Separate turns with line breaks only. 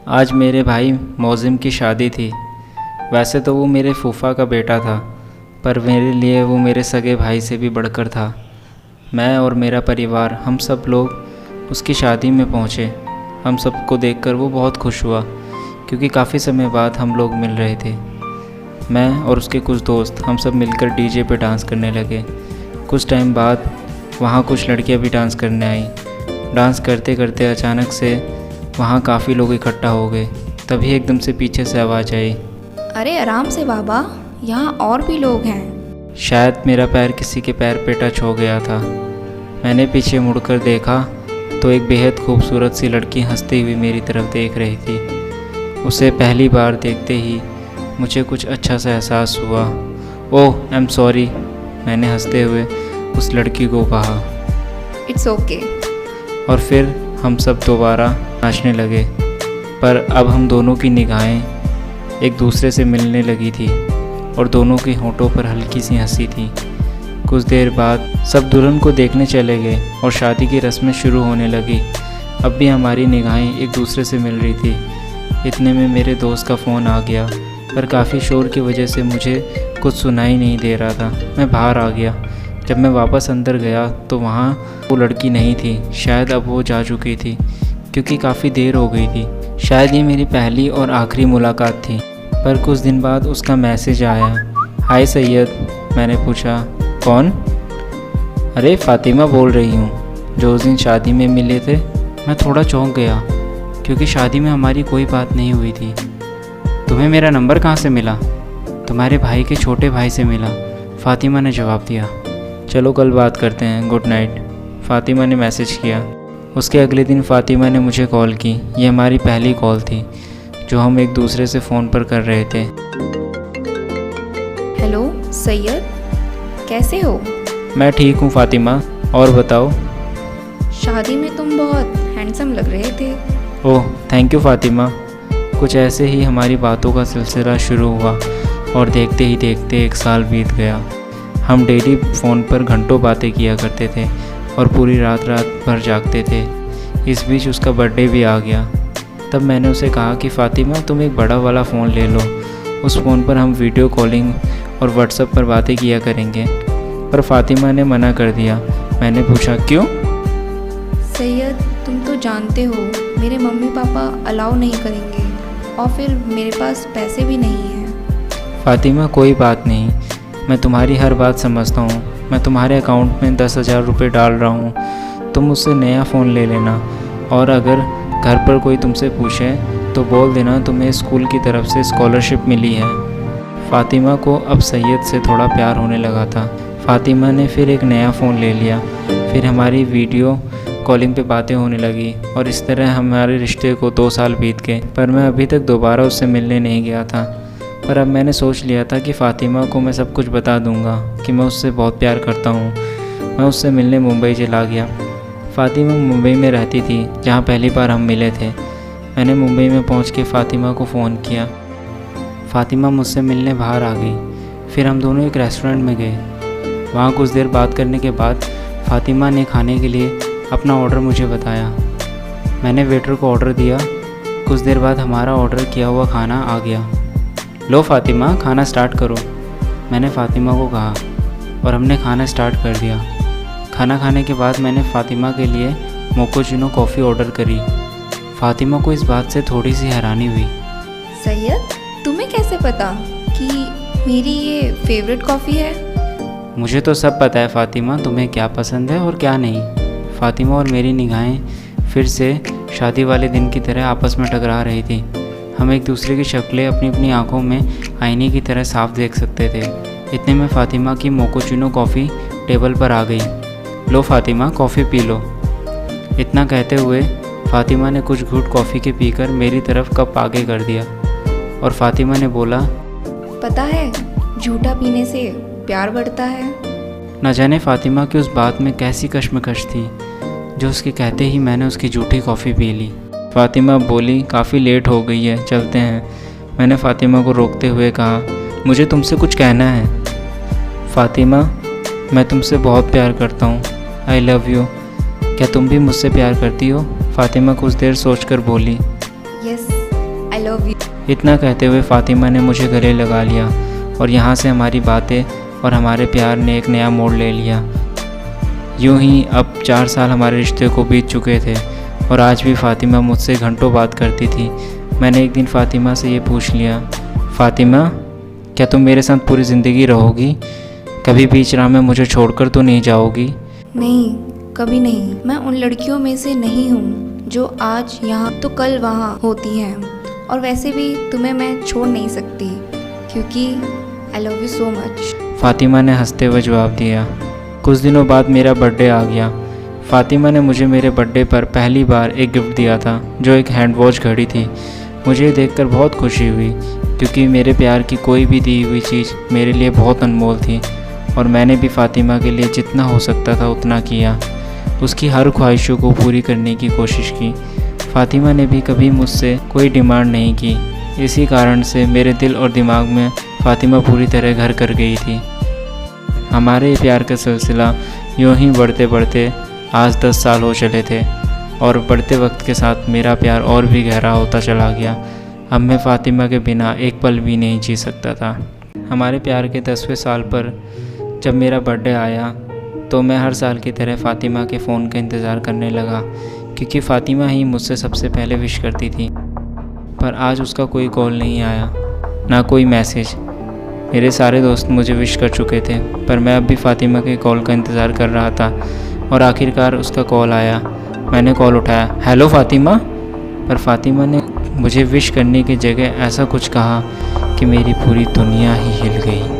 आज मेरे भाई मौज़िम की शादी थी। वैसे तो वो मेरे फूफा का बेटा था, पर मेरे लिए वो मेरे सगे भाई से भी बढ़कर था। मैं और मेरा परिवार हम सब लोग उसकी शादी में पहुँचे। हम सबको देखकर वो बहुत खुश हुआ, क्योंकि काफ़ी समय बाद हम लोग मिल रहे थे। मैं और उसके कुछ दोस्त हम सब मिलकर डीजे पे डांस करने लगे। कुछ टाइम बाद वहाँ कुछ लड़कियाँ भी डांस करने आईं। डांस करते करते अचानक से वहाँ काफ़ी लोग इकट्ठा हो गए। तभी एकदम से पीछे से आवाज़ आई,
अरे आराम से बाबा, यहाँ और भी लोग हैं।
शायद मेरा पैर किसी के पैर पे टच हो गया था। मैंने पीछे मुड़कर देखा तो एक बेहद खूबसूरत सी लड़की हंसती हुई मेरी तरफ देख रही थी। उसे पहली बार देखते ही मुझे कुछ अच्छा सा एहसास हुआ। ओह आई एम सॉरी, मैंने हंसते हुए उस लड़की को कहा।
It's okay.
और फिर हम सब दोबारा नाचने लगे, पर अब हम दोनों की निगाहें एक दूसरे से मिलने लगी थी और दोनों के होंठों पर हल्की सी हंसी थी। कुछ देर बाद सब दुल्हन को देखने चले गए और शादी की रस्में शुरू होने लगी। अब भी हमारी निगाहें एक दूसरे से मिल रही थी। इतने में मेरे दोस्त का फ़ोन आ गया, पर काफ़ी शोर की वजह से मुझे कुछ सुनाई नहीं दे रहा था। मैं बाहर आ गया। जब मैं वापस अंदर गया तो वहाँ वो लड़की नहीं थी। शायद अब वो जा चुकी थी, क्योंकि काफ़ी देर हो गई थी। शायद ये मेरी पहली और आखिरी मुलाकात थी। पर कुछ दिन बाद उसका मैसेज आया, हाय सैयद। मैंने पूछा, कौन? अरे फ़ातिमा बोल रही हूँ, जो उस दिन शादी में मिले थे। मैं थोड़ा चौंक गया, क्योंकि शादी में हमारी कोई बात नहीं हुई थी। तुम्हें मेरा नंबर कहाँ से मिला? तुम्हारे भाई के छोटे भाई से मिला, फ़ातिमा ने जवाब दिया। चलो कल बात करते हैं, गुड नाइट, फ़ातिमा ने मैसेज किया। उसके अगले दिन फ़ातिमा ने मुझे कॉल की। ये हमारी पहली कॉल थी जो हम एक दूसरे से फ़ोन पर कर रहे थे।
हेलो सैयद, कैसे हो?
मैं ठीक हूँ फ़ातिमा, और बताओ।
शादी में तुम बहुत हैंडसम लग रहे थे।
Oh thank you Fatima. कुछ ऐसे ही हमारी बातों का सिलसिला शुरू हुआ और देखते ही देखते 1 साल बीत गया। हम डेली फ़ोन पर घंटों बातें किया करते थे और पूरी रात भर जागते थे। इस बीच उसका बर्थडे भी आ गया। तब मैंने उसे कहा कि फ़ातिमा तुम एक बड़ा वाला फ़ोन ले लो, उस फ़ोन पर हम वीडियो कॉलिंग और व्हाट्सएप पर बातें किया करेंगे। पर फ़ातिमा ने मना कर दिया। मैंने पूछा, क्यों?
सैयद तुम तो जानते हो मेरे मम्मी पापा अलाउ नहीं करेंगे, और फिर मेरे पास पैसे भी नहीं हैं।
फ़ातिमा कोई बात नहीं, मैं तुम्हारी हर बात समझता हूँ। मैं तुम्हारे अकाउंट में 10,000 रुपये डाल रहा हूँ, तुम मुझसे नया फ़ोन ले लेना। और अगर घर पर कोई तुमसे पूछे तो बोल देना तुम्हें स्कूल की तरफ से स्कॉलरशिप मिली है। फ़ातिमा को अब सैयद से थोड़ा प्यार होने लगा था। फ़ातिमा ने फिर एक नया फ़ोन ले लिया। फिर हमारी वीडियो कॉलिंग पे बातें होने लगी और इस तरह हमारे रिश्ते को 2 साल बीत गए। पर मैं अभी तक दोबारा उससे मिलने नहीं गया था। पर अब मैंने सोच लिया था कि फ़ातिमा को मैं सब कुछ बता दूंगा कि मैं उससे बहुत प्यार करता हूँ। मैं उससे मिलने मुंबई चला गया। फ़ातिमा मुंबई में रहती थी, जहाँ पहली बार हम मिले थे। मैंने मुंबई में पहुँच के फ़ातिमा को फ़ोन किया। फ़ातिमा मुझसे मिलने बाहर आ गई। फिर हम दोनों एक रेस्टोरेंट में गए। वहाँ कुछ देर बात करने के बाद फ़ातिमा ने खाने के लिए अपना ऑर्डर मुझे बताया। मैंने वेटर को ऑर्डर दिया। कुछ देर बाद हमारा ऑर्डर किया हुआ खाना आ गया। लो फ़ातिमा, खाना स्टार्ट करो, मैंने फ़ातिमा को कहा, और हमने खाना स्टार्ट कर दिया। खाना खाने के बाद मैंने फ़ातिमा के लिए मोकोचिनो कॉफ़ी ऑर्डर करी। फ़ातिमा को इस बात से थोड़ी सी हैरानी हुई।
सैयद तुम्हें कैसे पता कि मेरी ये फेवरेट कॉफ़ी है?
मुझे तो सब पता है फ़ातिमा, तुम्हें क्या पसंद है और क्या नहीं। फ़ातिमा और मेरी निगाहें फिर से शादी वाले दिन की तरह आपस में टकरा रही थी। हम एक दूसरे की शक्लें अपनी अपनी आंखों में आईने की तरह साफ देख सकते थे। इतने में फ़ातिमा की मोकोचिनो कॉफ़ी टेबल पर आ गई। लो फ़ातिमा, कॉफ़ी पी लो। इतना कहते हुए फ़ातिमा ने कुछ घूंट कॉफ़ी के पीकर मेरी तरफ कप आगे कर दिया और फ़ातिमा ने बोला,
पता है झूठा पीने से प्यार बढ़ता है।
न जाने फ़ातिमा की उस बात में कैसी कश्मकश थी, जो उसके कहते ही मैंने उसकी झूठी कॉफ़ी पी ली। फ़ातिमा बोली, काफ़ी लेट हो गई है, चलते हैं। मैंने फ़ातिमा को रोकते हुए कहा, मुझे तुमसे कुछ कहना है। फ़ातिमा, मैं तुमसे बहुत प्यार करता हूँ, आई लव यू। क्या तुम भी मुझसे प्यार करती हो? फ़ातिमा कुछ देर सोचकर बोली,
यस आई लव यू।
इतना कहते हुए फ़ातिमा ने मुझे गले लगा लिया और यहाँ से हमारी बातें और हमारे प्यार ने एक नया मोड़ ले लिया। यूँ ही अब 4 साल हमारे रिश्ते को बीत चुके थे और आज भी फ़ातिमा मुझसे घंटों बात करती थी। मैंने एक दिन फ़ातिमा से ये पूछ लिया, फ़ातिमा क्या तुम मेरे साथ पूरी ज़िंदगी रहोगी? कभी बीच राह में मुझे छोड़कर तो नहीं जाओगी?
नहीं, कभी नहीं। मैं उन लड़कियों में से नहीं हूँ जो आज यहाँ तो कल वहाँ होती हैं, और वैसे भी तुम्हें मैं छोड़ नहीं सकती क्योंकि I love you so much.
Fatima ने हंसते हुए जवाब दिया। कुछ दिनों बाद मेरा बर्थडे आ गया। फ़ातिमा ने मुझे मेरे बर्थडे पर पहली बार एक गिफ्ट दिया था जो एक हैंड वॉच घड़ी थी। मुझे देखकर बहुत खुशी हुई क्योंकि मेरे प्यार की कोई भी दी हुई चीज़ मेरे लिए बहुत अनमोल थी और मैंने भी फ़ातिमा के लिए जितना हो सकता था उतना किया। उसकी हर ख्वाहिशों को पूरी करने की कोशिश की। फ़ातिमा ने भी कभी मुझसे कोई डिमांड नहीं की। इसी कारण से मेरे दिल और दिमाग में फ़ातिमा पूरी तरह घर कर गई थी। हमारे प्यार का सिलसिला यूँ ही बढ़ते बढ़ते आज 10 साल हो चले थे और बढ़ते वक्त के साथ मेरा प्यार और भी गहरा होता चला गया। अब मैं फ़ातिमा के बिना एक पल भी नहीं जी सकता था। हमारे प्यार के 10वें साल पर जब मेरा बर्थडे आया तो मैं हर साल की तरह फ़ातिमा के फ़ोन का इंतज़ार करने लगा क्योंकि फ़ातिमा ही मुझसे सबसे पहले विश करती थी। पर आज उसका कोई कॉल नहीं आया, ना कोई मैसेज। मेरे सारे दोस्त मुझे विश कर चुके थे पर मैं अब भी फ़ातिमा के कॉल का इंतज़ार कर रहा था और आखिरकार उसका कॉल आया। मैंने कॉल उठाया, हेलो फ़ातिमा। पर फ़ातिमा ने मुझे विश करने की जगह ऐसा कुछ कहा कि मेरी पूरी दुनिया ही हिल गई।